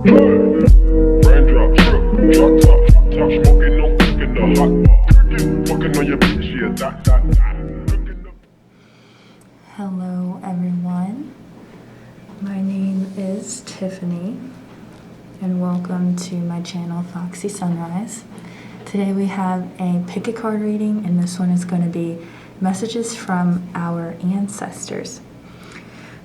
Raindrop, drip, drop top, top smoking, no cooking the hot. Fucking on your bitch, yeah, that. Hello everyone, my name is Tiffany and welcome to my channel Foxey Sunrise. Today we have a pick a card reading, and this one is going to be messages from our ancestors.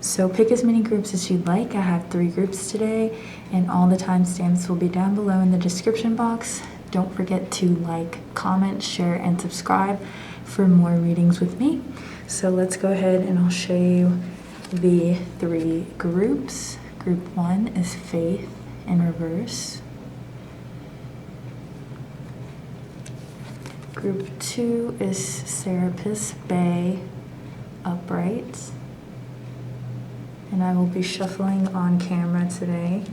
So pick as many groups as you'd like. I have 3 groups today, and all the timestamps will be down below in the description box. Don't forget to like, comment, share, and subscribe for more readings with me. So let's go ahead and I'll show you the 3 groups. Group 1 is Faith in reverse. Group 2 is Serapis Bey upright. And I will be shuffling on camera today.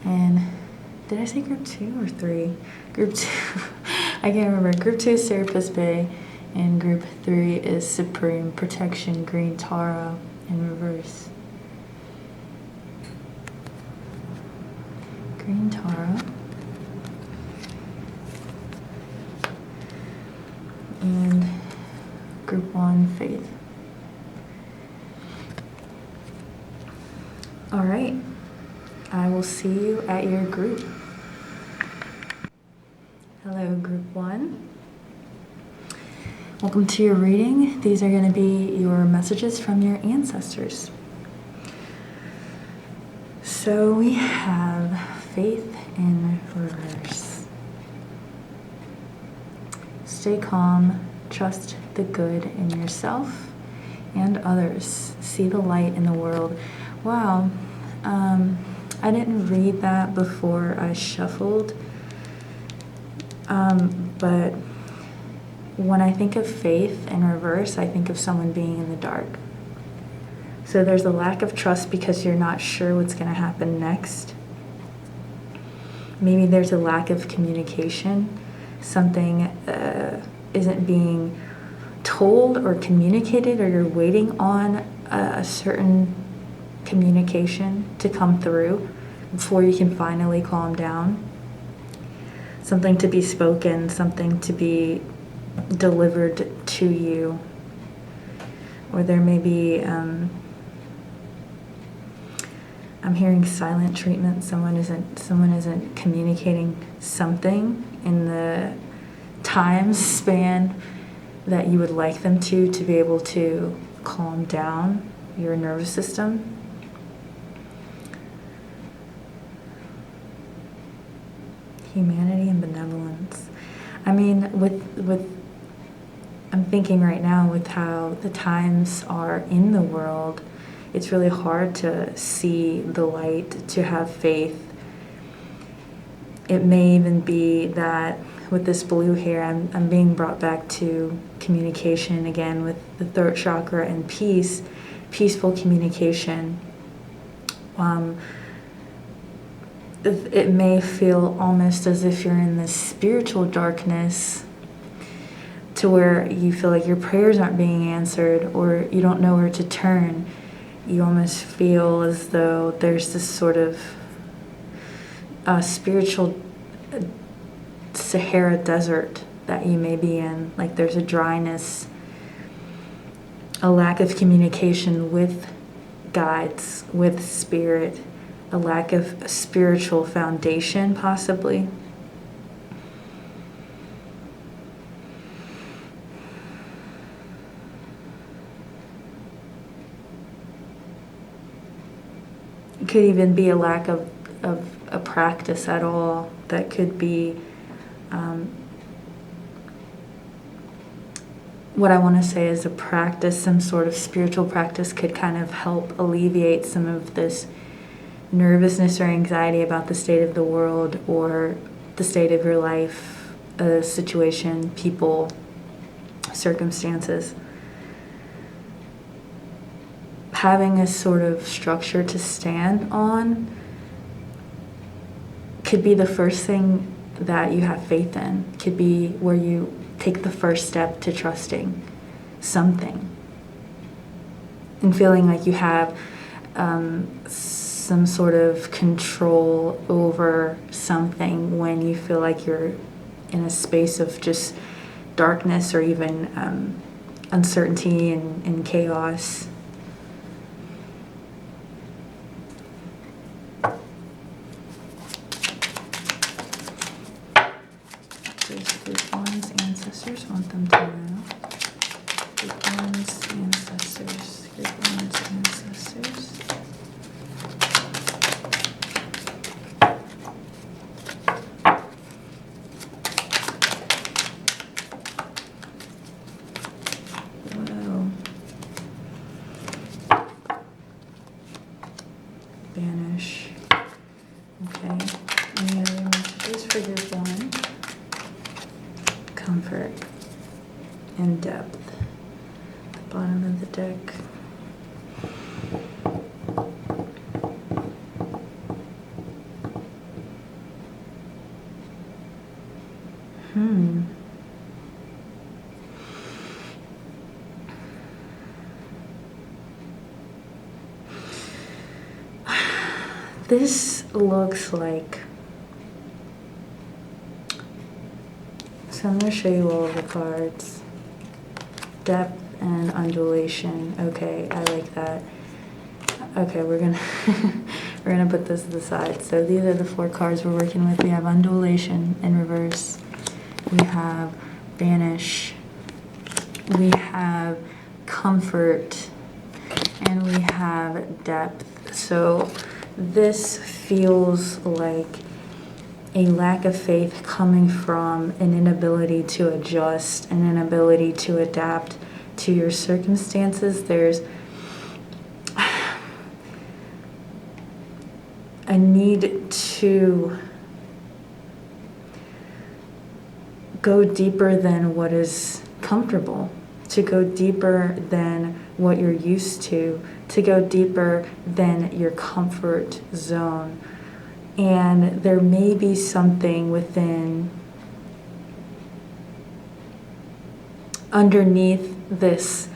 And did I say group 2 or 3? Group 2, I can't remember. Group 2 is Serapis Bey, and group 3 is Supreme Protection Green Tara in reverse. Green Tara. And group 1 Faith. All right, I will see you at your group. Hello, group 1. Welcome to your reading. These are going to be your messages from your ancestors. So we have Faith in reverse. Stay calm, trust the good in yourself and others. See the light in the world. Wow, I didn't read that before I shuffled, but when I think of faith in reverse, I think of someone being in the dark. So there's a lack of trust because you're not sure what's going to happen next. Maybe there's a lack of communication. Something isn't being told or communicated, or you're waiting on a certain communication to come through before you can finally calm down. Something to be spoken, something to be delivered to you. Or there may be, I'm hearing silent treatment. Someone isn't communicating something in the time span that you would like them to be able to calm down your nervous system. Humanity and benevolence. I mean, I'm thinking right now with how the times are in the world, it's really hard to see the light, to have faith. It may even be that with this blue here, I'm being brought back to communication again with the throat chakra and peace, peaceful communication. It may feel almost as if you're in this spiritual darkness to where you feel like your prayers aren't being answered, or you don't know where to turn. You almost feel as though there's this sort of spiritual Sahara desert that you may be in. Like there's a dryness, a lack of communication with guides, with spirit, a lack of spiritual foundation, possibly. It could even be a lack of a practice at all. That could be what I want to say is a practice, some sort of spiritual practice could kind of help alleviate some of this nervousness or anxiety about the state of the world or the state of your life, a situation, people, circumstances. Having a sort of structure to stand on could be the first thing that you have faith in. Could be where you take the first step to trusting something and feeling like you have some sort of control over something when you feel like you're in a space of just darkness or even uncertainty and chaos. There's group one's ancestors want them to know. Group one's ancestors. Group one's ancestors. Whoa. Banish. Okay. Any other messages for group one? Comfort and depth. The bottom of the deck. This looks like, so I'm going to show you all of the cards. Depth and undulation. Okay, I like that. Okay, we're gonna we're gonna put this to the side. So these are the 4 cards we're working with. We have undulation in reverse. We have banish. We have comfort, and we have depth. So this feels like a lack of faith coming from an inability to adjust, an inability to adapt to your circumstances. There's a need to go deeper than what is comfortable, to go deeper than what you're used to go deeper than your comfort zone. And there may be something within, underneath this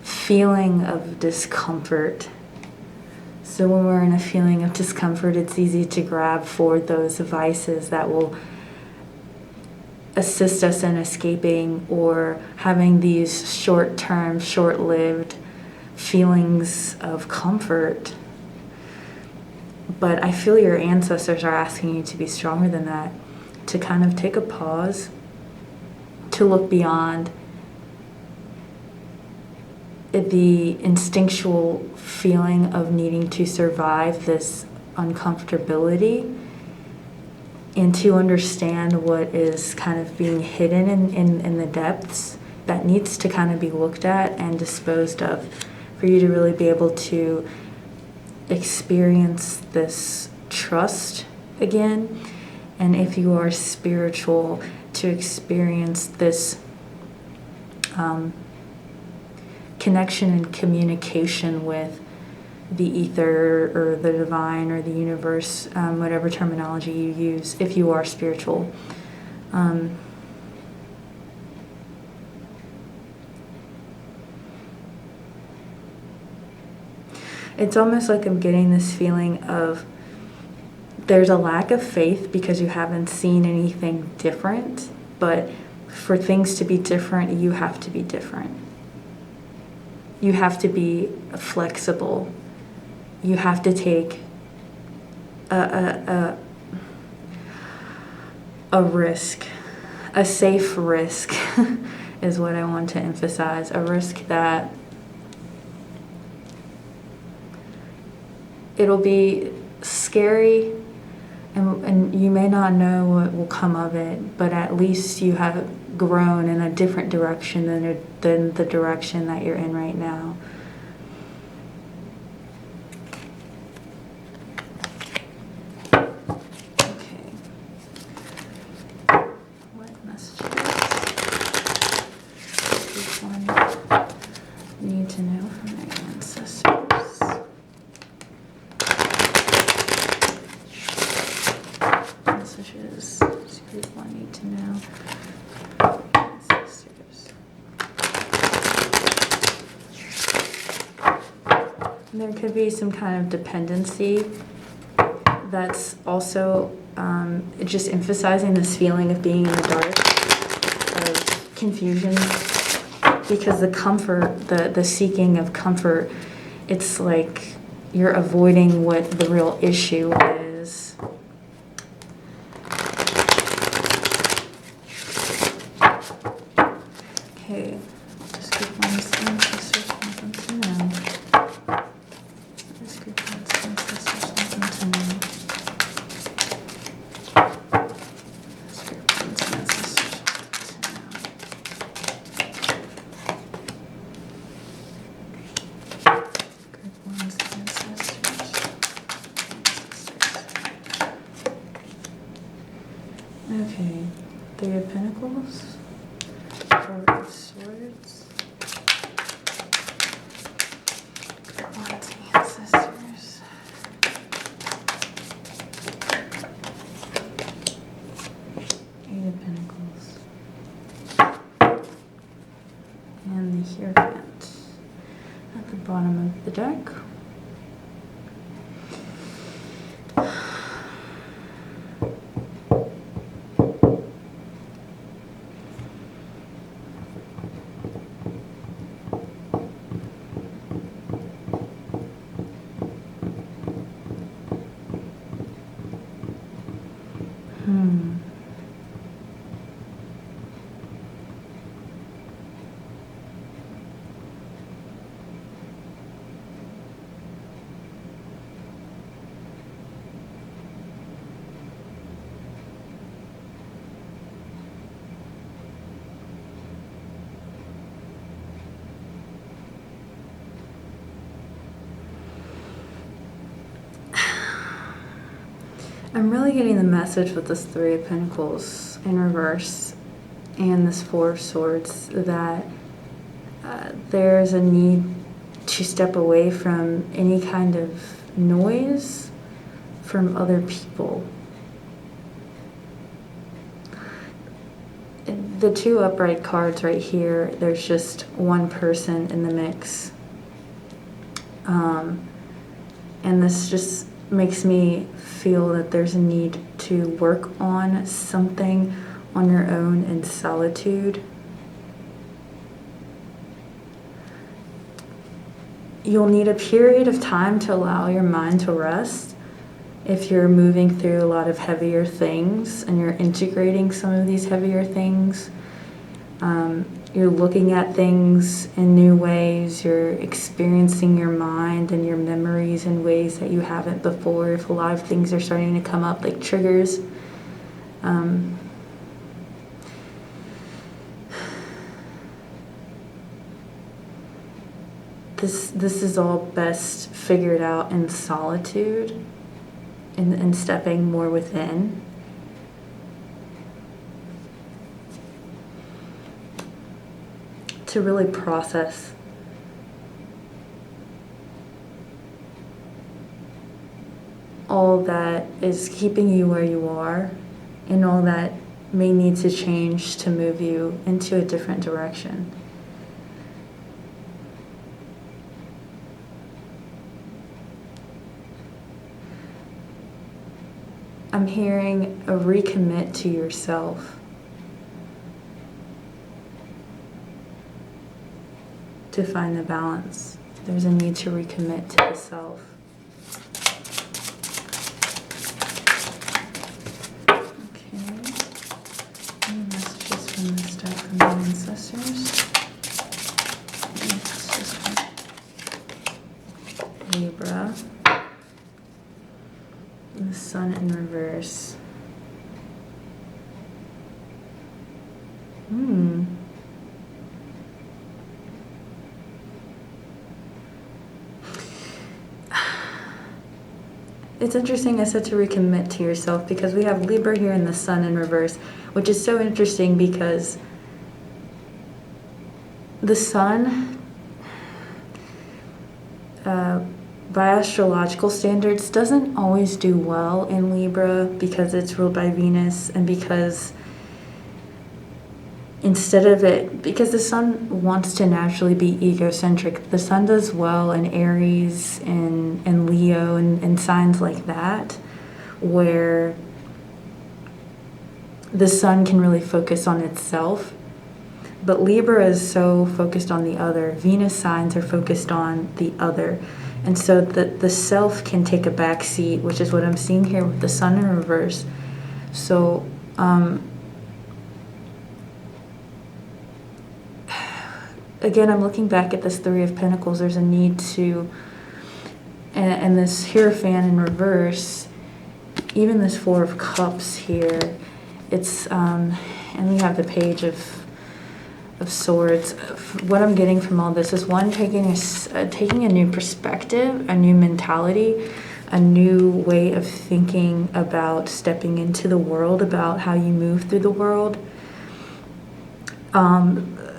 feeling of discomfort. So when we're in a feeling of discomfort, it's easy to grab for those vices that will assist us in escaping or having these short-term, short-lived feelings of comfort. But I feel your ancestors are asking you to be stronger than that, to kind of take a pause, to look beyond the instinctual feeling of needing to survive this uncomfortability, and to understand what is kind of being hidden in the depths that needs to kind of be looked at and disposed of, for you to really be able to experience this trust again. And if you are spiritual, to experience this connection and communication with the ether or the divine or the universe, whatever terminology you use, if you are spiritual. It's almost like I'm getting this feeling of there's a lack of faith because you haven't seen anything different, but for things to be different, you have to be different. You have to be flexible. You have to take a risk, a safe risk is what I want to emphasize, a risk that it'll be scary and you may not know what will come of it, but at least you have grown in a different direction than the direction that you're in right now. Okay. What messages does one need to know from their ancestors? Messages does group one need to know? Ancestors. There could be some kind of dependency that's also just emphasizing this feeling of being in the dark, of confusion, because the comfort, the seeking of comfort, it's like you're avoiding what the real issue is. Okay, just group one ancestors something to know. Just group one ancestors something to know. Just group one ancestors something to know. Group one's ancestors. Okay, Three of Pentacles. Four of Swords. God's ancestors. Eight of Pentacles. And the Hierophant at the bottom of the deck. I'm really getting the message with this Three of Pentacles in reverse and this Four of Swords that there's a need to step away from any kind of noise from other people. The two upright cards right here, there's just one person in the mix. And this just makes me feel that there's a need to work on something on your own in solitude. You'll need a period of time to allow your mind to rest if you're moving through a lot of heavier things and you're integrating some of these heavier things. You're looking at things in new ways. You're experiencing your mind and your memories in ways that you haven't before. If a lot of things are starting to come up like triggers. This is all best figured out in solitude and stepping more within. To really process all that is keeping you where you are and all that may need to change to move you into a different direction. I'm hearing a recommit to yourself. To find the balance. There's a need to recommit to the self. Okay. Any messages from this deck from the ancestors? Any messages from Libra. And the Sun in reverse. It's interesting I said to recommit to yourself because we have Libra here and the Sun in reverse, which is so interesting because the Sun, by astrological standards, doesn't always do well in Libra because it's ruled by Venus and because because the Sun wants to naturally be egocentric. The Sun does well in Aries and Leo and signs like that, where the sun can really focus on itself. But Libra is so focused on the other. Venus signs are focused on the other. And so the self can take a back seat, which is what I'm seeing here with the sun in reverse. So, again, I'm looking back at this Three of Pentacles. There's a need to, and this Hierophant in reverse, even this Four of Cups here, it's, and we have the Page of Swords. What I'm getting from all this is one, taking a new perspective, a new mentality, a new way of thinking about stepping into the world, about how you move through the world.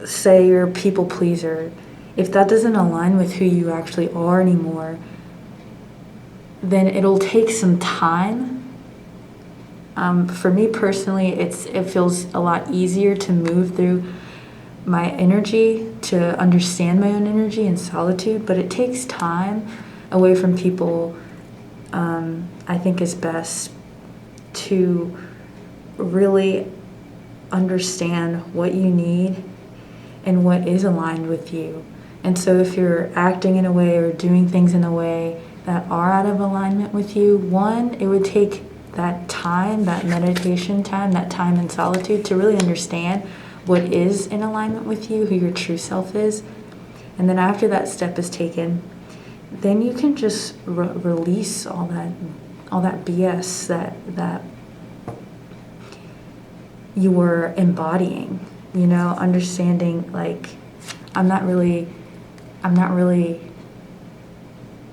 Say you're a people pleaser. If that doesn't align with who you actually are anymore, then it'll take some time. For me personally, it feels a lot easier to move through my energy, to understand my own energy in solitude, but it takes time away from people. I think is best to really understand what you need and what is aligned with you. And so if you're acting in a way or doing things in a way that are out of alignment with you, one, it would take that time, that meditation time, that time in solitude to really understand what is in alignment with you, who your true self is. And then after that step is taken, then you can just release all that BS that you were embodying, you know, understanding like I'm not really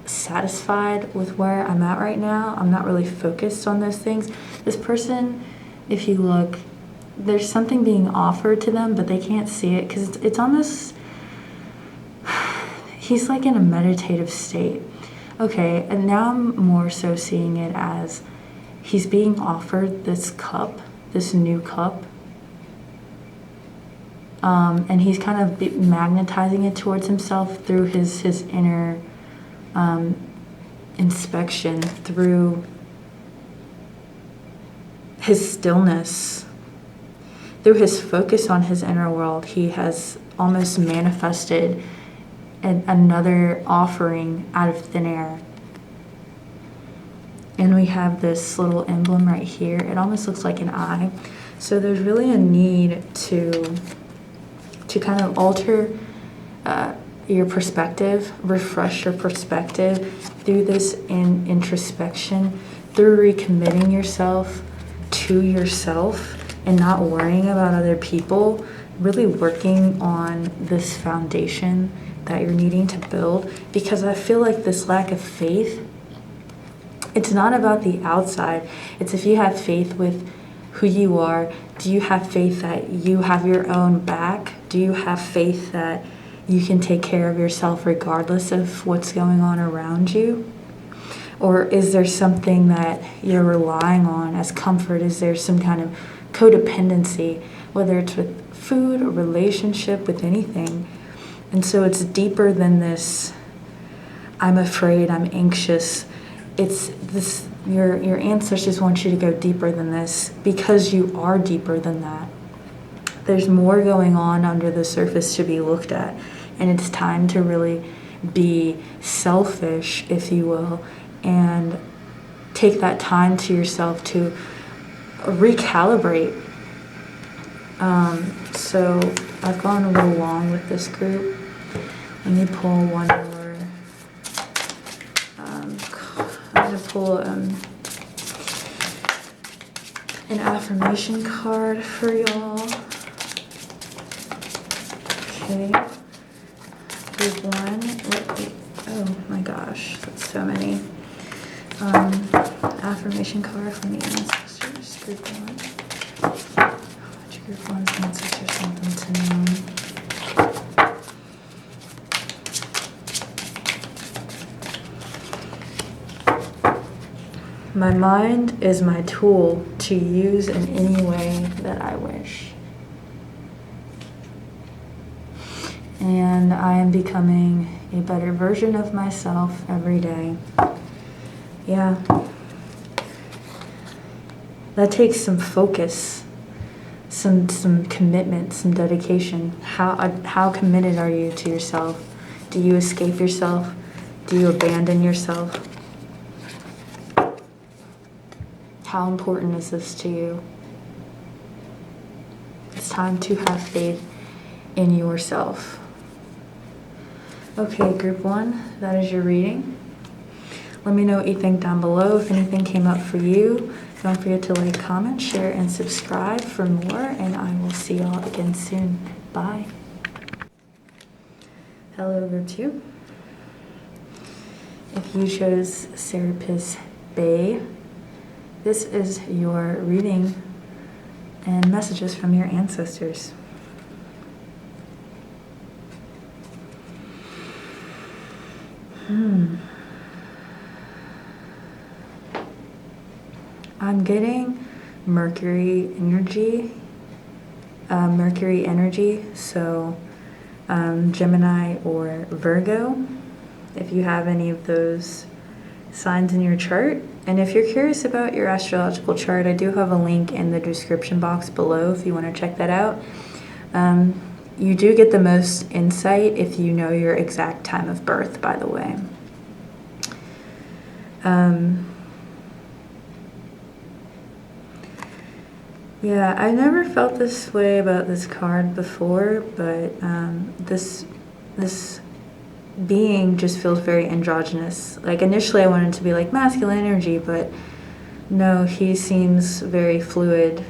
satisfied with where I'm at right now. I'm not really focused on those things. This person, if you look, there's something being offered to them, but they can't see it because it's almost, he's like in a meditative state. Okay, and now I'm more so seeing it as he's being offered this cup, this new cup, and he's kind of magnetizing it towards himself through his inner inspection, through his stillness, through his focus on his inner world. He has almost manifested another offering out of thin air. And we have this little emblem right here. It almost looks like an eye. So there's really a need to kind of alter your perspective, refresh your perspective through this introspection, through recommitting yourself to yourself and not worrying about other people, really working on this foundation that you're needing to build. Because I feel like this lack of faith, it's not about the outside. It's if you have faith with who you are. Do you have faith that you have your own back? Do you have faith that you can take care of yourself regardless of what's going on around you? Or is there something that you're relying on as comfort? Is there some kind of codependency, whether it's with food or relationship, with anything? And so it's deeper than this, I'm afraid, I'm anxious. It's this, your ancestors want you to go deeper than this because you are deeper than that. There's more going on under the surface to be looked at. And it's time to really be selfish, if you will, and take that time to yourself to recalibrate. So I've gone a little long with this group. Let me pull one more. I'm going to pull an affirmation card for y'all. Okay. Group one. Oh my gosh, that's so many. Affirmation card from the ancestors. Group one. Which group one's ancestors want them to know? My mind is my tool to use in any way that I wish. And I am becoming a better version of myself every day. Yeah. that takes some focus, some commitment, some dedication. How committed are you to yourself? Do you escape yourself? Do you abandon yourself? How important is this to you? It's time to have faith in yourself. Okay, group 1, that is your reading. Let me know what you think down below. If anything came up for you, don't forget to like, comment, share, and subscribe for more, and I will see y'all again soon. Bye. Hello, group 2. If you chose Serapis Bey, this is your reading and messages from your ancestors. I'm getting Mercury energy, so Gemini or Virgo, if you have any of those signs in your chart. And if you're curious about your astrological chart, I do have a link in the description box below if you want to check that out. You do get the most insight if you know your exact time of birth, by the way. Yeah, I never felt this way about this card before, but this being just feels very androgynous. Like initially I wanted it to be like masculine energy, but no, he seems very fluid.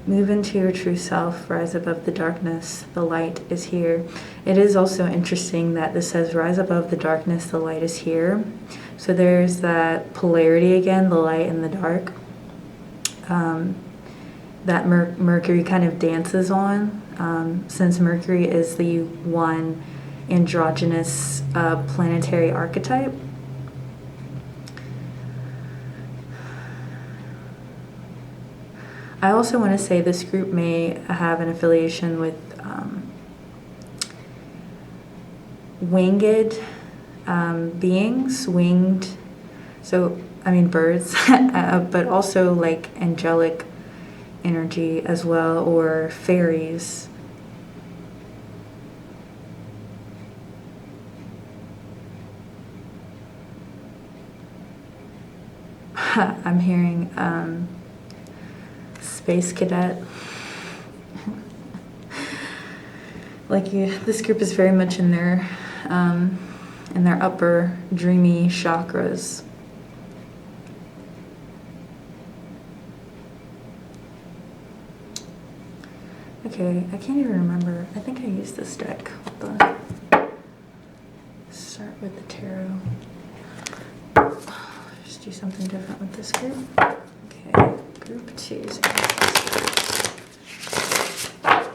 Move into your true self, rise above the darkness, the light is here. It is also interesting that this says rise above the darkness, the light is here. So there's that polarity again, the light and the dark, that Mercury kind of dances on, since Mercury is the one androgynous planetary archetype. I also want to say this group may have an affiliation with winged beings, so I mean birds, but also like angelic energy as well, or fairies. I'm hearing space cadet. Like this group is very much in their upper dreamy chakras. Okay, I can't even remember. I think I used this deck. But start with the tarot. Just do something different with this group. Okay, group 2 is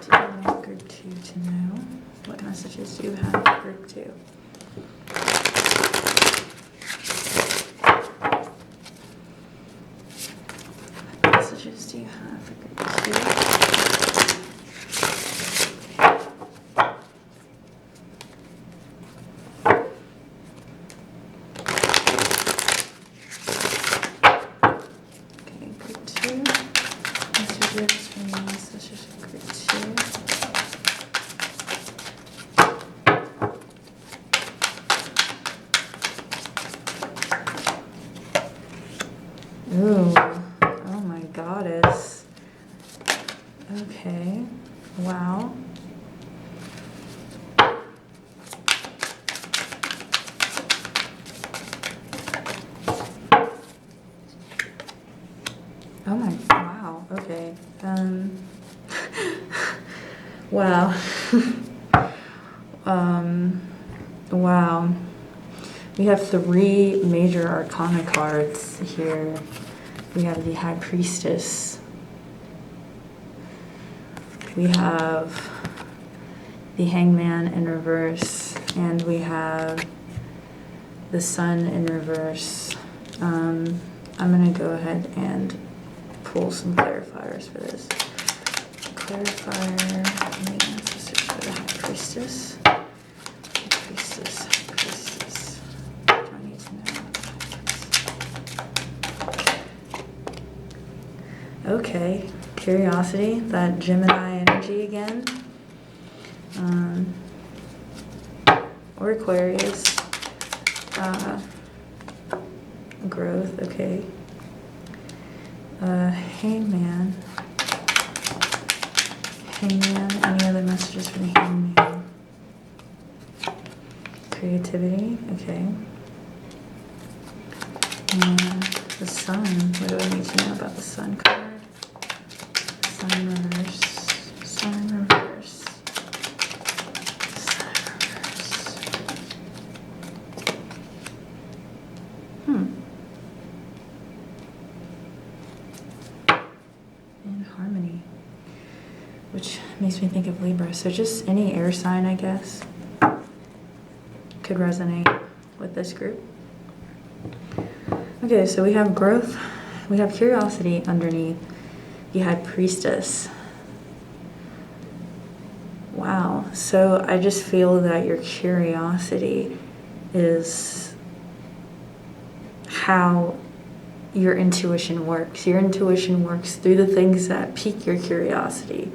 do you want group 2 to know? What messages do you have for group 2? What messages do you have for group 2? Ooh, oh my goddess. Okay, wow. Oh my, wow, okay. Wow. Wow. We have 3 major arcana cards here. We have the High Priestess. We have the Hangman in reverse. And we have the Sun in reverse. I'm going to go ahead and pull some clarifiers for this. Clarifier, the ancestors for the High Priestess. High Priestess, High Priestess. What do I need to know about the High Priestess? Okay, curiosity, that Gemini energy again. Or Aquarius. Growth, okay. Hangman. Hangman, any other messages for the Hangman? Creativity, okay. The Sun, what do I need to know about the Sun card? Sun reverse, Sun reverse, Sun reverse. In harmony, which makes me think of Libra. So just any air sign, I guess, could resonate with this group. Okay, so we have growth, we have curiosity underneath. You had Priestess. Wow, so I just feel that your curiosity is how your intuition works. Your intuition works through the things that pique your curiosity.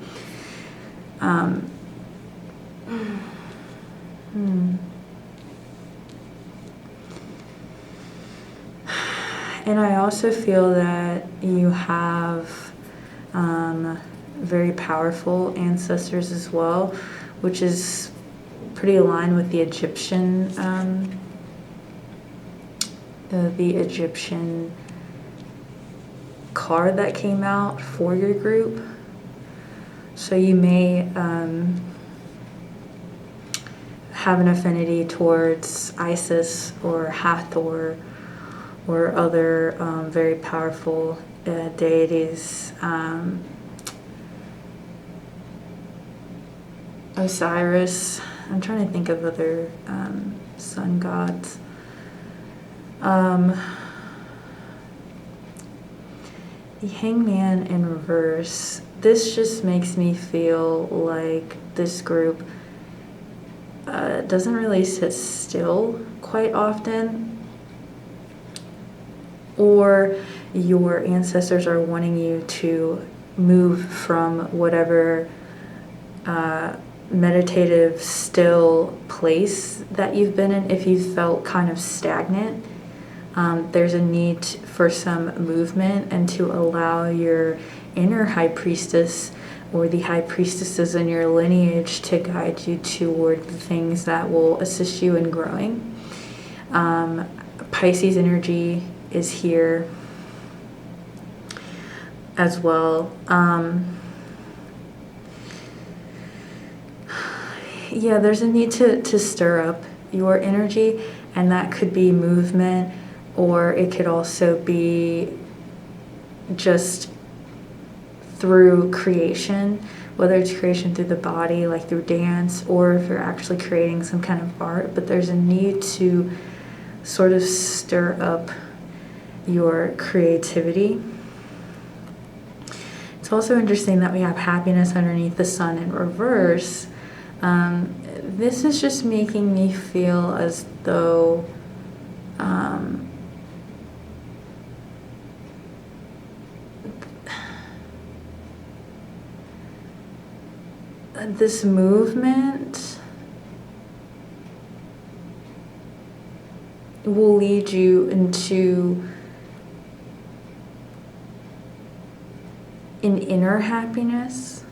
And I also feel that you have very powerful ancestors as well, which is pretty aligned with the Egyptian card that came out for your group. So you may have an affinity towards Isis or Hathor or other very powerful deities. Osiris. I'm trying to think of other sun gods. The Hangman in reverse. This just makes me feel like this group doesn't really sit still quite often, or your ancestors are wanting you to move from whatever meditative still place that you've been in. If you felt kind of stagnant, there's a need for some movement and to allow your inner high priestess or the high priestesses in your lineage to guide you toward the things that will assist you in growing. Pisces energy is here as well. Yeah, there's a need to stir up your energy, and that could be movement, or it could also be just through creation, whether it's creation through the body, like through dance, or if you're actually creating some kind of art. But there's a need to sort of stir up your creativity. It's also interesting that we have happiness underneath the sun in reverse. This is just making me feel as though this movement will lead you into an inner happiness.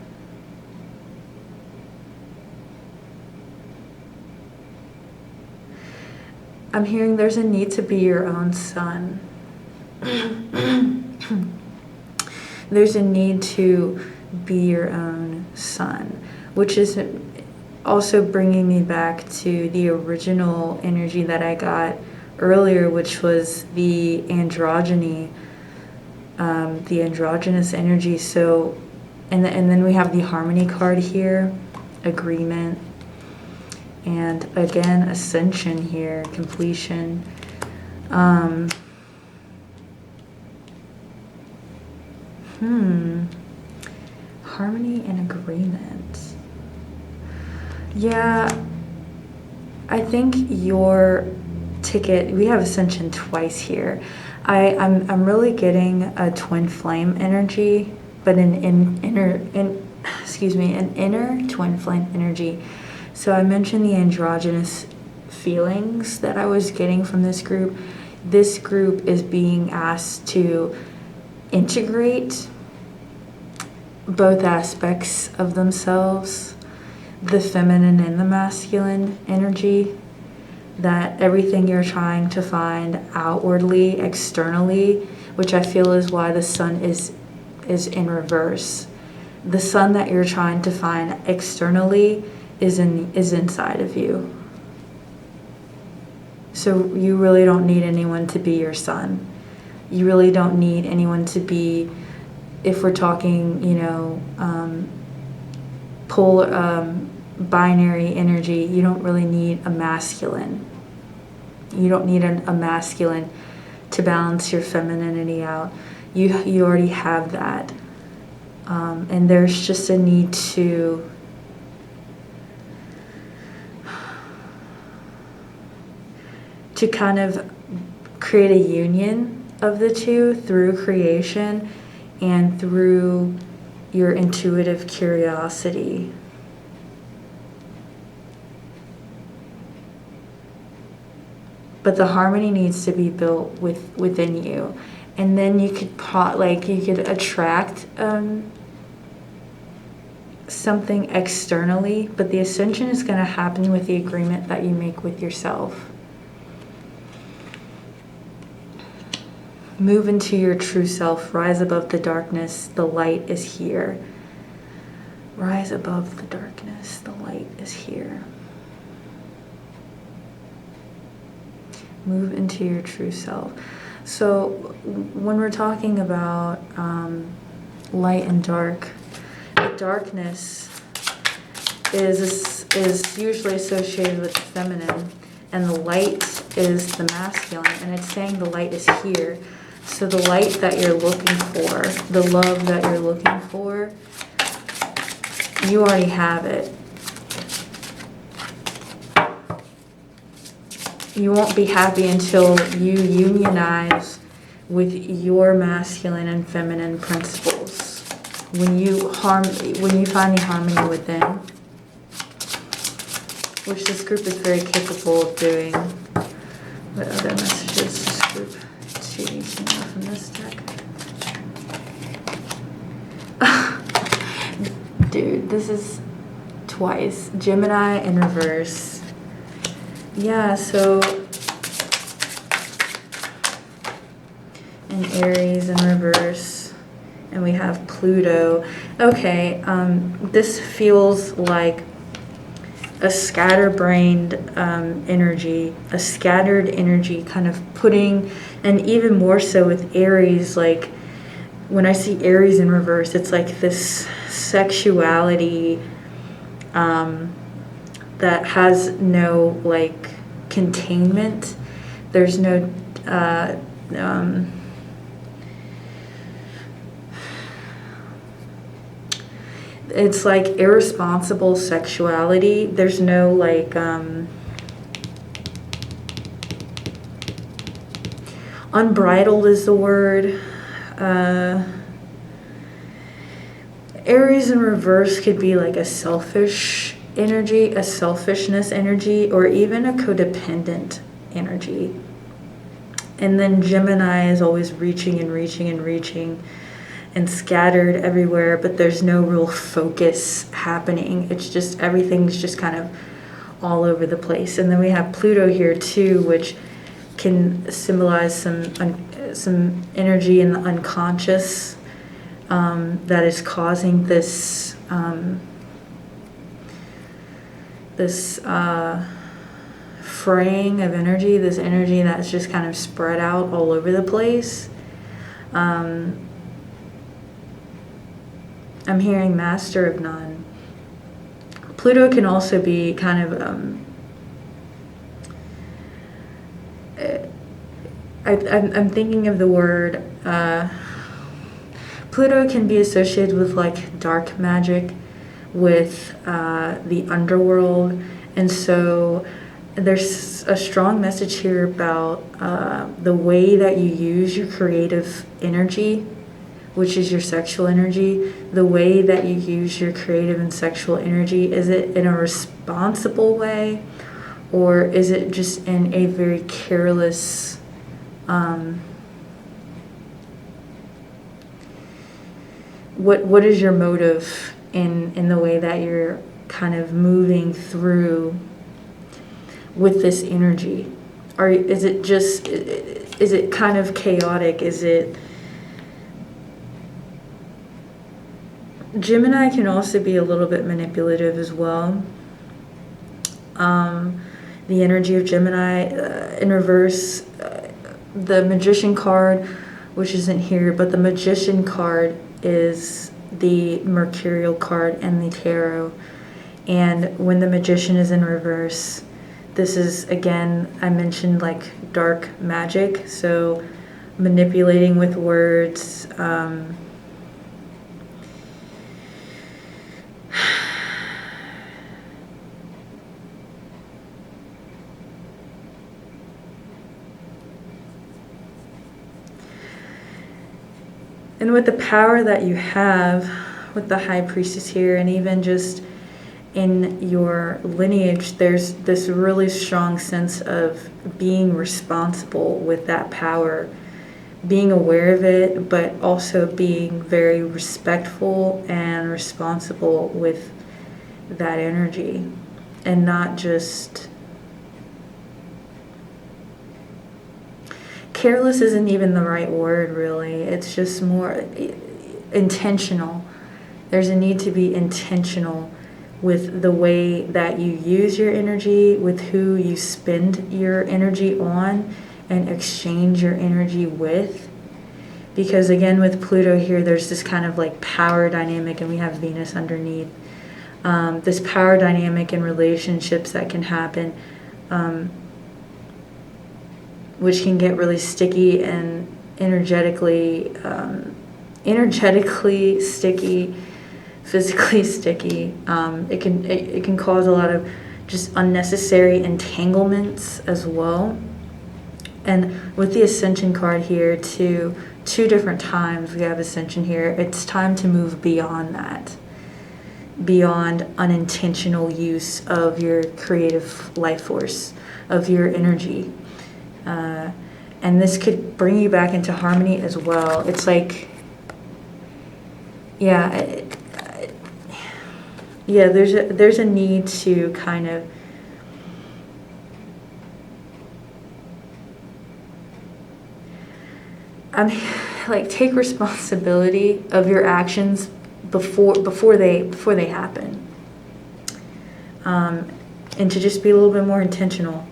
I'm hearing there's a need to be your own sun. There's a need to be your own sun, which is also bringing me back to the original energy that I got earlier, which was the androgyny, the androgynous energy. So, and then we have the harmony card here, agreement, and again ascension here, completion. Harmony and agreement. Yeah, I think your ticket, we have Ascension twice here. I'm really getting a twin flame energy, but an inner twin flame energy. So I mentioned the androgynous feelings that I was getting from this group. This group is being asked to integrate both aspects of themselves, the feminine and the masculine energy, that everything you're trying to find outwardly, externally, which I feel is why the sun is in reverse. The sun that you're trying to find externally is inside of you. So you really don't need anyone to be your sun. You really don't need anyone to be, if we're talking, binary energy, you don't really need a masculine. You don't need a masculine to balance your femininity out. You already have that. And there's just a need to kind of create a union of the two through creation and through your intuitive curiosity. But the harmony needs to be built within you, and then you could attract something externally. But the ascension is going to happen with the agreement that you make with yourself. Move into your true self. Rise above the darkness. The light is here. Rise above the darkness. The light is here. Move into your true self. So when we're talking about light and dark, the darkness is usually associated with the feminine, and the light is the masculine, and it's saying the light is here. So the light that you're looking for, the love that you're looking for, you already have it. You won't be happy until you unionize with your masculine and feminine principles. When you find the harmony within, which this group is very capable of doing. What other messages this group needs to know from this deck? Dude, this is twice. Gemini in reverse. Yeah, so and Aries in reverse, and we have Pluto. Okay, this feels like a scatterbrained energy, a scattered energy, kind of putting, and even more so with Aries, like when I see Aries in reverse, it's like this sexuality that has no like containment. There's no it's like irresponsible sexuality. There's no like unbridled is the word. Aries in reverse could be like a selfish energy, a selfishness energy, or even a codependent energy. And then Gemini is always reaching and reaching and reaching and scattered everywhere, but there's no real focus happening. It's just, everything's just kind of all over the place. And then we have Pluto here too, which can symbolize some energy in the unconscious that is causing this fraying of energy, this energy that's just kind of spread out all over the place. I'm hearing Master of None. Pluto can also be kind of I'm thinking of the word Pluto can be associated with like dark magic, with the underworld, and so there's a strong message here about the way that you use your creative energy, which is your sexual energy. The way that you use your creative and sexual energy, is it in a responsible way, or is it just in a very careless what is your motive in the way that you're kind of moving through with this energy? Or is it kind of chaotic? Is it... Gemini can also be a little bit manipulative as well. The energy of Gemini in reverse, the Magician card, which isn't here, but the Magician card is the Mercurial card in the tarot. And when the Magician is in reverse, this is, again, I mentioned like dark magic, so manipulating with words, and with the power that you have with the High Priestess here, and even just in your lineage, there's this really strong sense of being responsible with that power, being aware of it, but also being very respectful and responsible with that energy, and not just... Careless isn't even the right word, really. It's just more intentional. There's a need to be intentional with the way that you use your energy, with who you spend your energy on and exchange your energy with. Because again, with Pluto here, there's this kind of like power dynamic, and we have Venus underneath. This power dynamic in relationships that can happen, which can get really sticky and energetically sticky, physically sticky. It can cause a lot of just unnecessary entanglements as well. And with the Ascension card here, two different times we have Ascension here. It's time to move beyond that, beyond unintentional use of your creative life force, of your energy. And this could bring you back into harmony as well. It's like, yeah, there's a need to kind of like take responsibility of your actions before they happen, and to just be a little bit more intentional.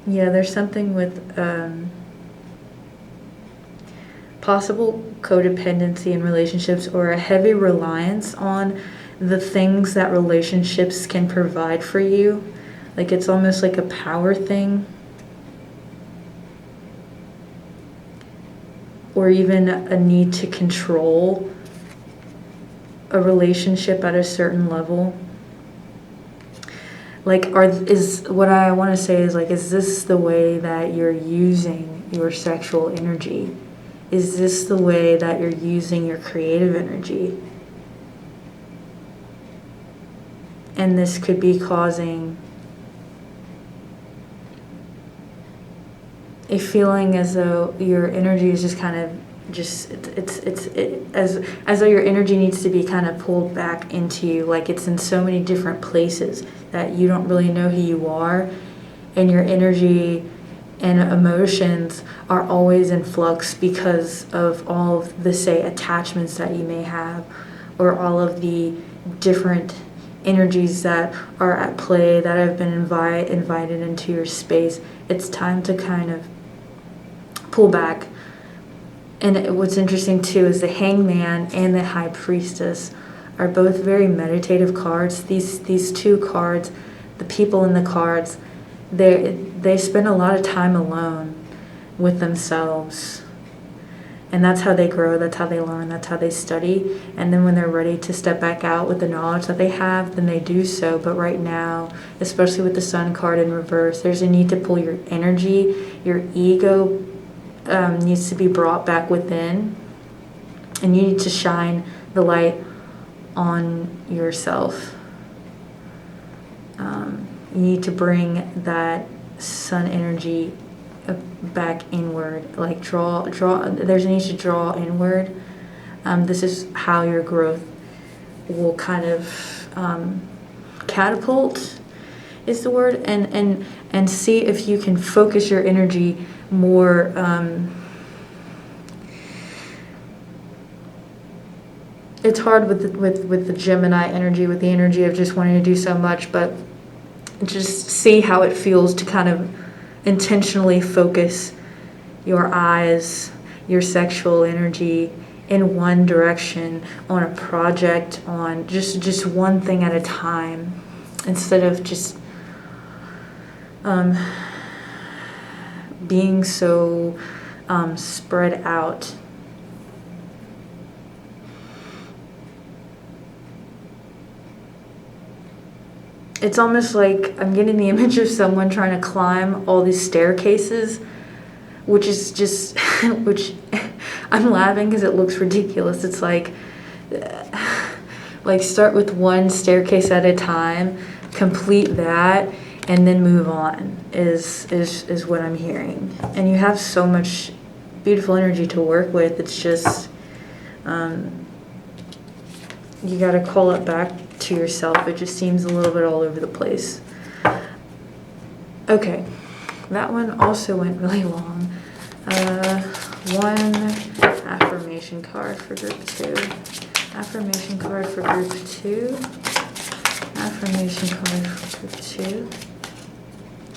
Yeah, there's something with possible codependency in relationships, or a heavy reliance on the things that relationships can provide for you. Like it's almost like a power thing, or even a need to control a relationship at a certain level. Like, what I want to say is, like, is this the way that you're using your sexual energy? Is this the way that you're using your creative energy? And this could be causing a feeling as though your energy is just kind of as though your energy needs to be kind of pulled back into you, like it's in so many different places that you don't really know who you are, and your energy and emotions are always in flux because of all of the, say, attachments that you may have, or all of the different energies that are at play that have been invited into your space. It's time to kind of pull back what's interesting too is the Hangman and the High Priestess are both very meditative cards. These two cards, the people in the cards, they spend a lot of time alone with themselves. And that's how they grow, that's how they learn, that's how they study. And then when they're ready to step back out with the knowledge that they have, then they do so. But right now, especially with the Sun card in reverse, there's a need to pull your energy, your ego needs to be brought back within. And you need to shine the light on yourself. You need to bring that Sun energy back inward, like draw. There's a need to draw inward. This is how your growth will kind of catapult is the word, and see if you can focus your energy more. It's hard with the Gemini energy, with the energy of just wanting to do so much, but just see how it feels to kind of intentionally focus your eyes, your sexual energy in one direction, on a project, on just one thing at a time, instead of just being so spread out. It's almost like I'm getting the image of someone trying to climb all these staircases, which is just, which I'm laughing because it looks ridiculous. It's like start with one staircase at a time, complete that, and then move on is what I'm hearing. And you have so much beautiful energy to work with. It's just, you got to call it back to yourself. It just seems a little bit all over the place. Okay, that one also went really long. One affirmation card for group 2. Affirmation card for group 2. Affirmation card for group 2.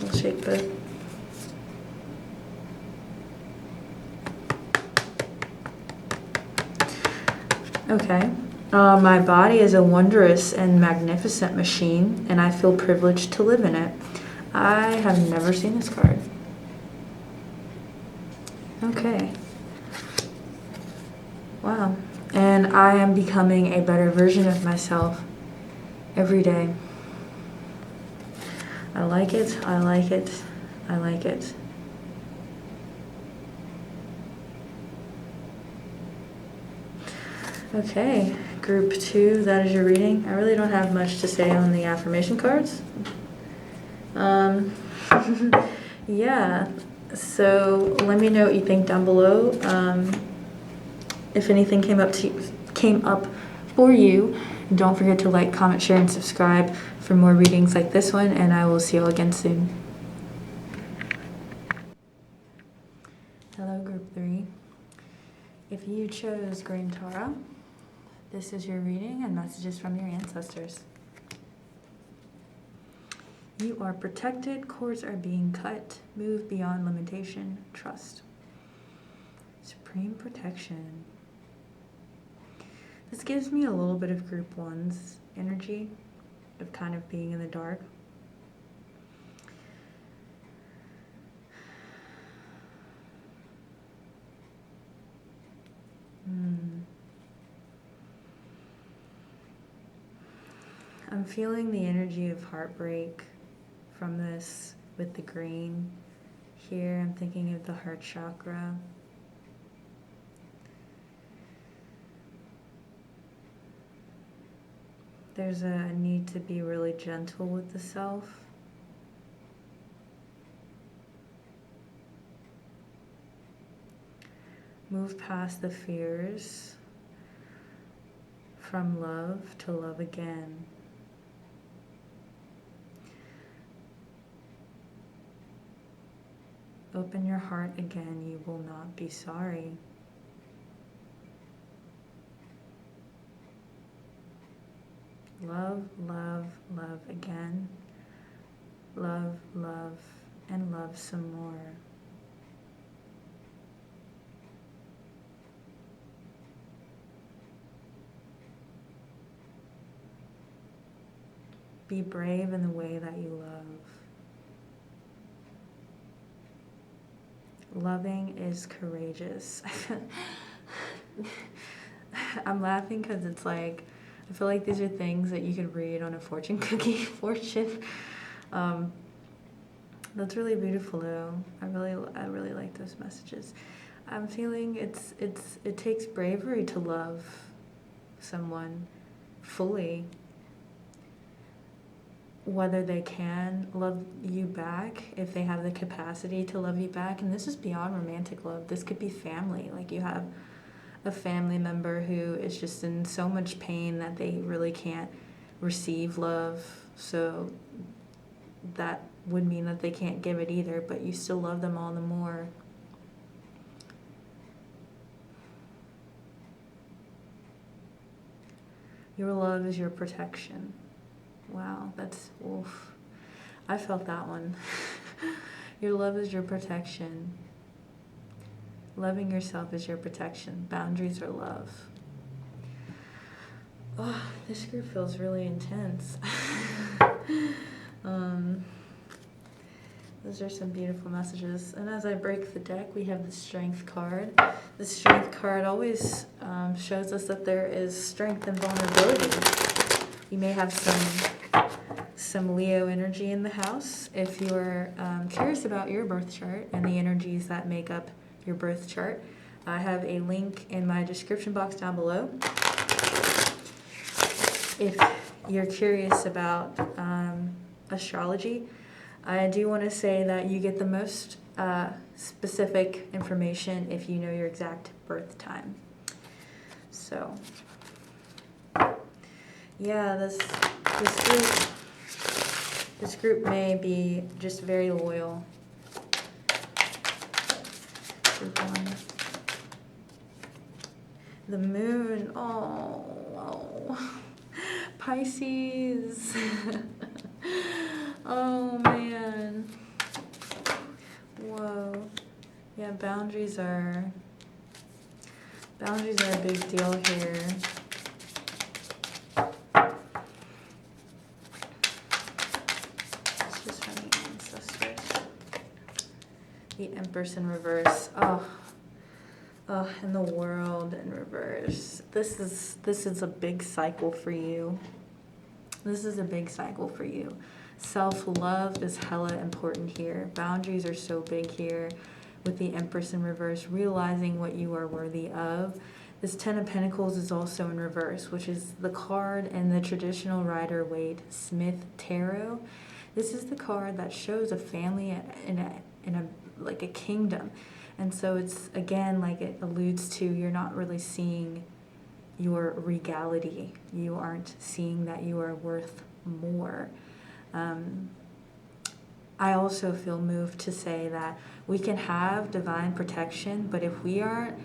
We'll shake both. Okay. My body is a wondrous and magnificent machine, and I feel privileged to live in it. I have never seen this card. Okay. Wow. And I am becoming a better version of myself every day. I like it, I like it, I like it. Okay, group 2, that is your reading. I really don't have much to say on the affirmation cards. Yeah, so let me know what you think down below. If anything came up for you, don't forget to like, comment, share, and subscribe for more readings like this one, and I will see you all again soon. Hello, group 3. If you chose Green Tara, this is your reading and messages from your ancestors. You are protected, cords are being cut, move beyond limitation, trust. Supreme protection. This gives me a little bit of group 1's energy of kind of being in the dark. I'm feeling the energy of heartbreak from this with the green. Here I'm thinking of the heart chakra. There's a need to be really gentle with the self. Move past the fears from love to love again. Open your heart again, you will not be sorry. Love, love, love again. Love, love, and love some more. Be brave in the way that you love. Loving is courageous. I'm laughing because it's like, I feel like these are things that you could read on a fortune cookie. That's really beautiful though. I really like those messages. I'm feeling it takes bravery to love someone fully. Whether they can love you back, if they have the capacity to love you back. And this is beyond romantic love. This could be family. Like you have a family member who is just in so much pain that they really can't receive love. So that would mean that they can't give it either, but you still love them all the more. Your love is your protection. Wow, that's, oof. I felt that one. Your love is your protection. Loving yourself is your protection. Boundaries are love. Oh, this group feels really intense. Those are some beautiful messages. And as I break the deck, we have the Strength card. The Strength card always shows us that there is strength and vulnerability. You may have some Leo energy in the house. If you're curious about your birth chart and the energies that make up your birth chart, I have a link in my description box down below. If you're curious about astrology, I do want to say that you get the most specific information if you know your exact birth time. So, yeah, this group may be just very loyal. Group 1. The moon, oh. Pisces. Oh man. Whoa. Yeah, boundaries are a big deal here. It's just from the ancestors. The Empress in reverse. Oh, and the World in reverse. This is a big cycle for you. This is a big cycle for you. Self-love is hella important here. Boundaries are so big here with the Empress in reverse, realizing what you are worthy of. This 10 of Pentacles is also in reverse, which is the card in the traditional Rider-Waite-Smith tarot. This is the card that shows a family in a like a kingdom. And so it's, again, like it alludes to, you're not really seeing your regality. You aren't seeing that you are worth more. I also feel moved to say that we can have divine protection, but if we aren't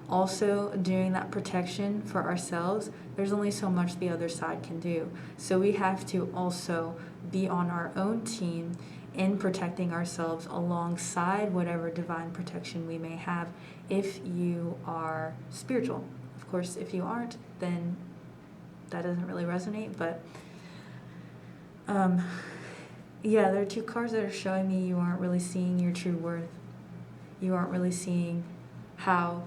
also doing that protection for ourselves, there's only so much the other side can do. So we have to also be on our own team in protecting ourselves alongside whatever divine protection we may have if you are spiritual. Of course, if you aren't, then that doesn't really resonate, but yeah, there are two cards that are showing me you aren't really seeing your true worth. You aren't really seeing how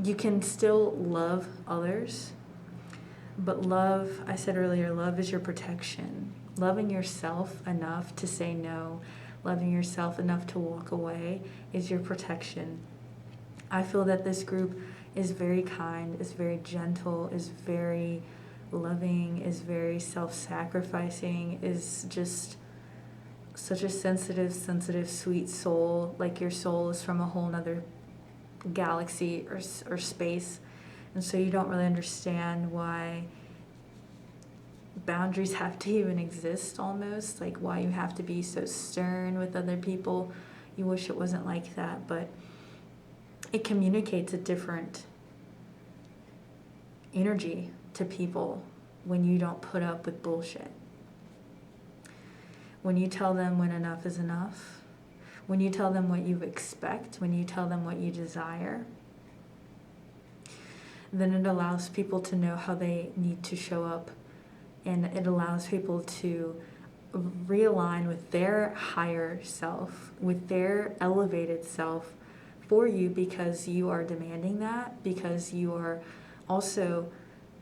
you can still love others, but love, I said earlier, love is your protection. Loving yourself enough to say no, loving yourself enough to walk away is your protection. I feel that this group is very kind, is very gentle, is very loving, is very self-sacrificing, is just such a sensitive, sweet soul. Like your soul is from a whole nother galaxy or space. And so you don't really understand why boundaries have to even exist almost. Like why you have to be so stern with other people. You wish it wasn't like that, but it communicates a different energy to people when you don't put up with bullshit. When you tell them when enough is enough, when you tell them what you expect, when you tell them what you desire, then it allows people to know how they need to show up and it allows people to realign with their higher self, with their elevated self for you, because you are demanding that, because you are also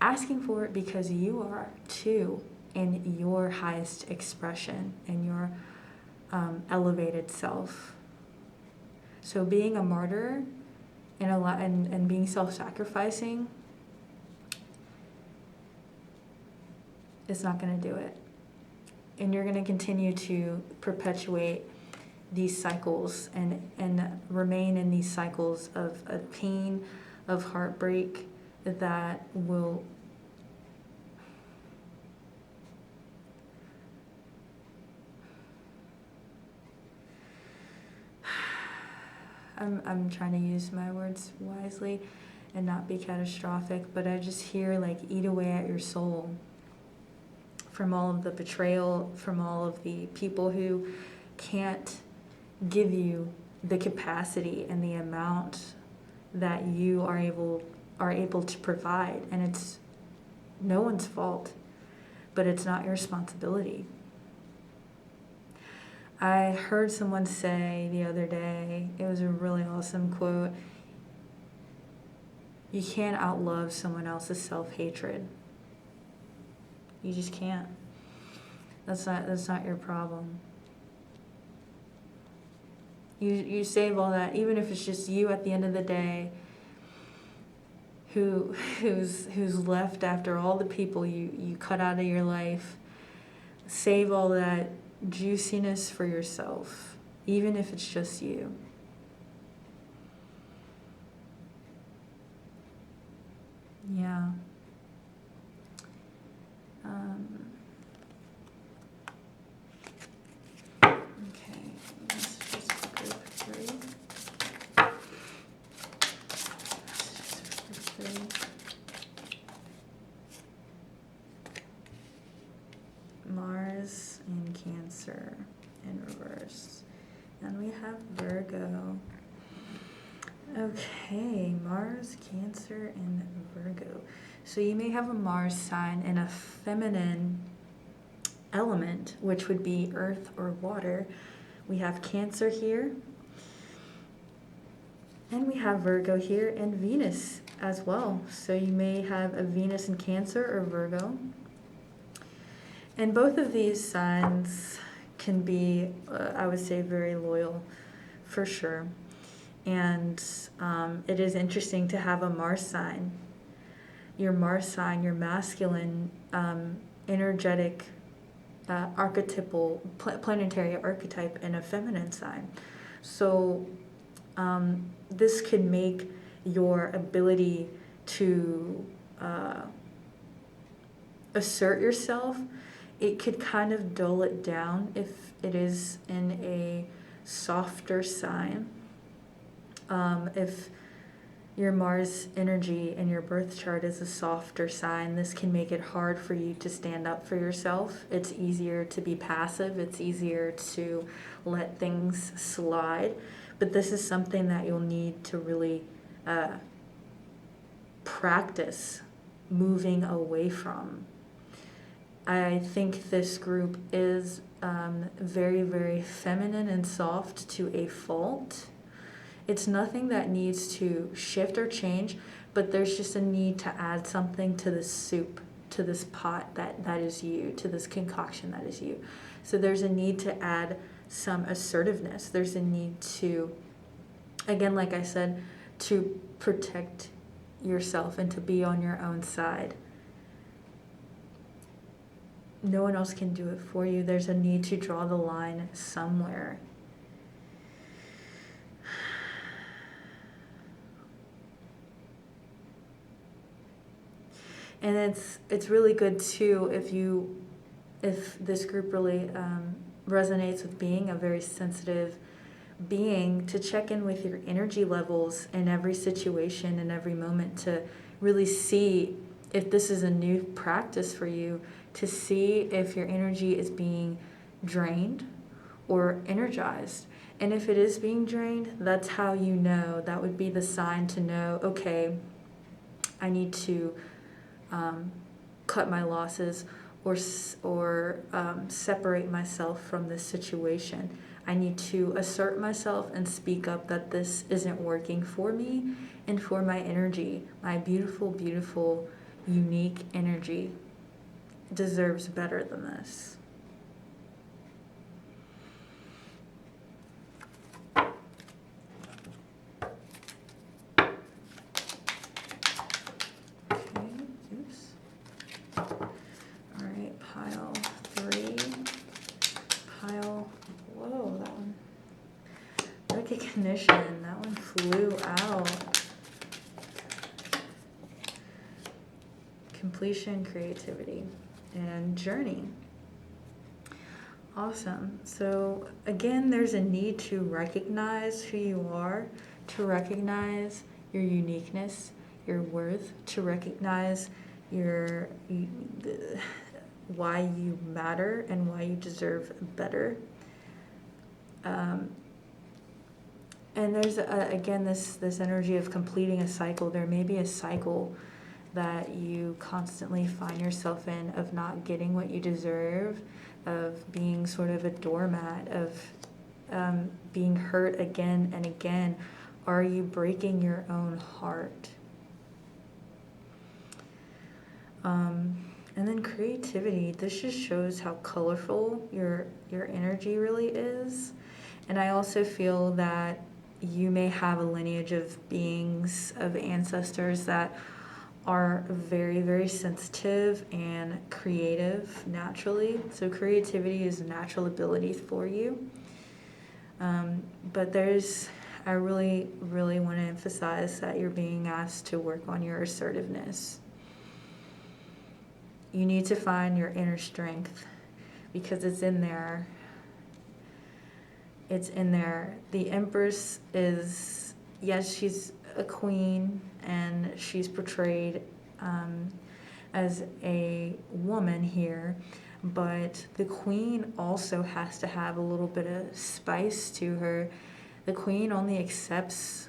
asking for it, because you are too in your highest expression, in your elevated self. So being a martyr and being self-sacrificing is not going to do it. And you're going to continue to perpetuate these cycles and remain in these cycles of pain, of heartbreak that will I'm trying to use my words wisely and not be catastrophic, but I just hear like eat away at your soul from all of the betrayal, from all of the people who can't give you the capacity and the amount that you are able to provide. And it's no one's fault, but it's not your responsibility. I heard someone say the other day, it was a really awesome quote, you can't outlove someone else's self-hatred. You just can't. That's not your problem. You save all that, even if it's just you at the end of the day who's left after all the people you cut out of your life. Save all that juiciness for yourself, even if it's just you. Yeah. Okay, this is just group 3. This is group 3. Mars in Cancer in reverse. And we have Virgo. Okay, Mars, Cancer, and Virgo. So you may have a Mars sign in a feminine element, which would be earth or water. We have Cancer here. And we have Virgo here and Venus as well. So you may have a Venus in Cancer or Virgo. And both of these signs can be, I would say, very loyal, for sure. And it is interesting to have a Mars sign. Your Mars sign, your masculine, energetic, archetypal, planetary archetype, and a feminine sign. So this could make your ability to assert yourself, it could kind of dull it down if it is in a softer sign. If your Mars energy in your birth chart is a softer sign, this can make it hard for you to stand up for yourself. It's easier to be passive. It's easier to let things slide. But this is something that you'll need to really practice moving away from. I think this group is very, very feminine and soft to a fault. It's nothing that needs to shift or change, but there's just a need to add something to this soup, to this pot that is you, to this concoction that is you. So there's a need to add some assertiveness. There's a need to, again, like I said, to protect yourself and to be on your own side. No one else can do it for you. There's a need to draw the line somewhere. And it's really good too if this group really resonates with being a very sensitive being, to check in with your energy levels in every situation and every moment, to really see if this is a new practice for you, to see if your energy is being drained or energized. And if it is being drained, that's how you know. That would be the sign to know, okay, I need to cut my losses, separate myself from this situation. I need to assert myself and speak up that this isn't working for me and for my energy. My beautiful, beautiful, unique energy deserves better than this. Pile 3, whoa, that one, recognition, that one flew out. Completion, creativity, and journey. Awesome. So again, there's a need to recognize who you are, to recognize your uniqueness, your worth, to recognize why you matter and why you deserve better. And there's again this energy of completing a cycle. There may be a cycle that you constantly find yourself in, of not getting what you deserve, of being sort of a doormat, of being hurt again and again. Are you breaking your own heart? And then creativity. This just shows how colorful your energy really is. And I also feel that you may have a lineage of beings, of ancestors that are very, very sensitive and creative naturally. So creativity is a natural ability for you. But I really, really want to emphasize that you're being asked to work on your assertiveness. You need to find your inner strength because it's in there. It's in there. The Empress is, yes, she's a queen and she's portrayed as a woman here, but the queen also has to have a little bit of spice to her. The queen only accepts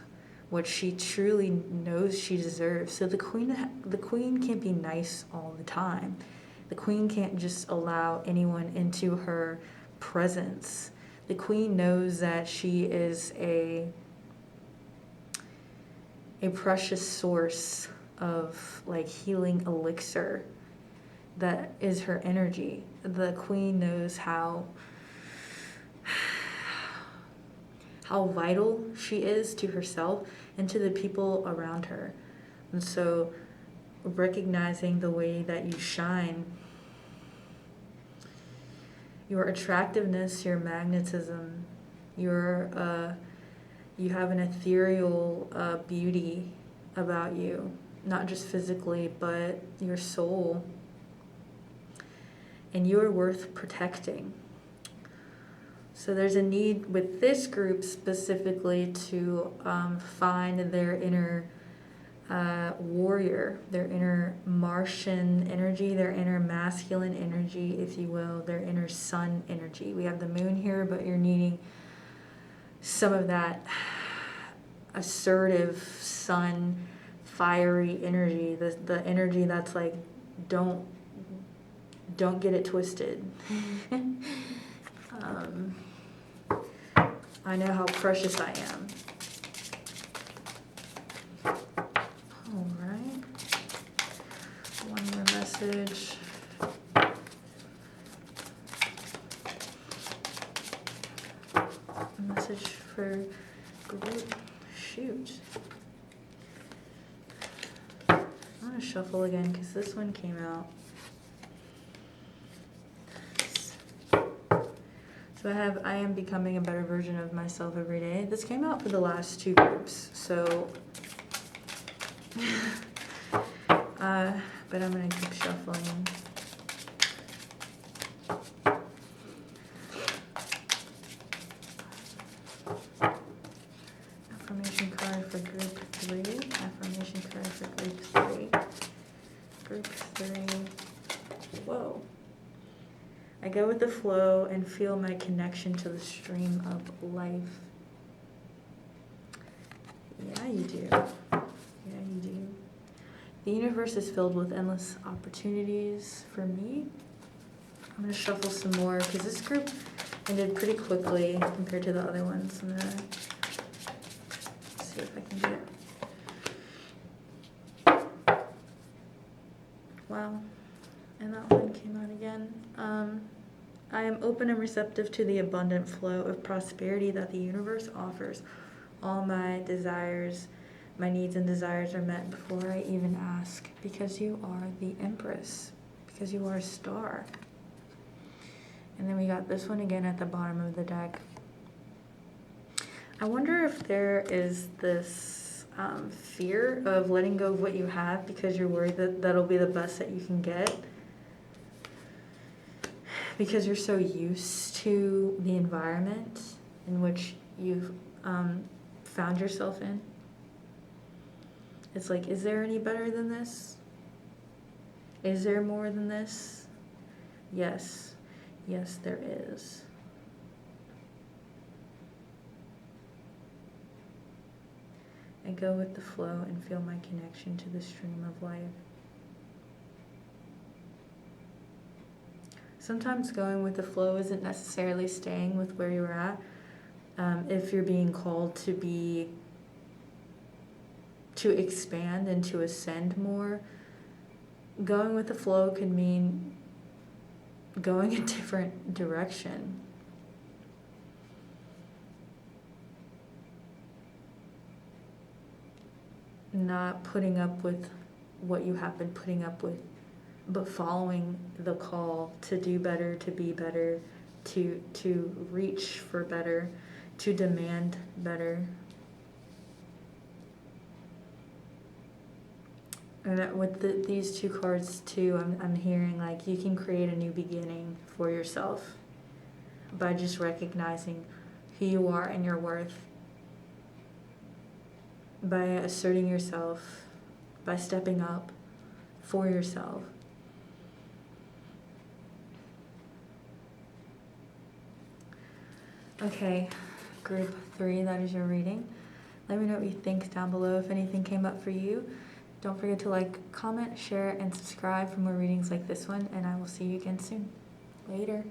what she truly knows she deserves. So the queen can't be nice all the time. The queen can't just allow anyone into her presence. The queen knows that she is a precious source of like healing elixir that is her energy. The queen knows how vital she is to herself and to the people around her. And so recognizing the way that you shine, your attractiveness, your magnetism, you have an ethereal beauty about you, not just physically, but your soul. And you are worth protecting. So there's a need with this group specifically to find their inner warrior, their inner Martian energy, their inner masculine energy, if you will, their inner sun energy. We have the moon here, but you're needing some of that assertive sun, fiery energy, the energy that's like, don't get it twisted. I know how precious I am. All right. One more message. A message for group. Shoot. I'm going to shuffle again because this one came out. So I am becoming a better version of myself every day. This came out for the last two groups, so but I'm gonna keep shuffling. Affirmation card for group 3. Affirmation card for group 3. Group 3. Whoa. I go with the flow and feel my connection to the stream of life. Yeah, you do. Yeah, you do. The universe is filled with endless opportunities for me. I'm gonna shuffle some more because this group ended pretty quickly compared to the other ones. I'm gonna see if I can get it. Wow, and that one came out again. I am open and receptive to the abundant flow of prosperity that the universe offers. All my desires, my needs and desires are met before I even ask, because you are the Empress, because you are a star. And then we got this one again at the bottom of the deck. I wonder if there is this fear of letting go of what you have because you're worried that that'll be the best that you can get. Because you're so used to the environment in which you've found yourself in. It's like, is there any better than this? Is there more than this? Yes. Yes, there is. I go with the flow and feel my connection to the stream of life. Sometimes going with the flow isn't necessarily staying with where you're at. If you're being called to expand and to ascend more, going with the flow can mean going a different direction. Not putting up with what you have been putting up with, but following the call to do better, to be better, to reach for better, to demand better. And with these two cards too, I'm hearing like you can create a new beginning for yourself by just recognizing who you are and your worth, by asserting yourself, by stepping up for yourself. Okay, group 3, that is your reading. Let me know what you think down below if anything came up for you. Don't forget to like, comment, share, and subscribe for more readings like this one, and I will see you again soon. Later.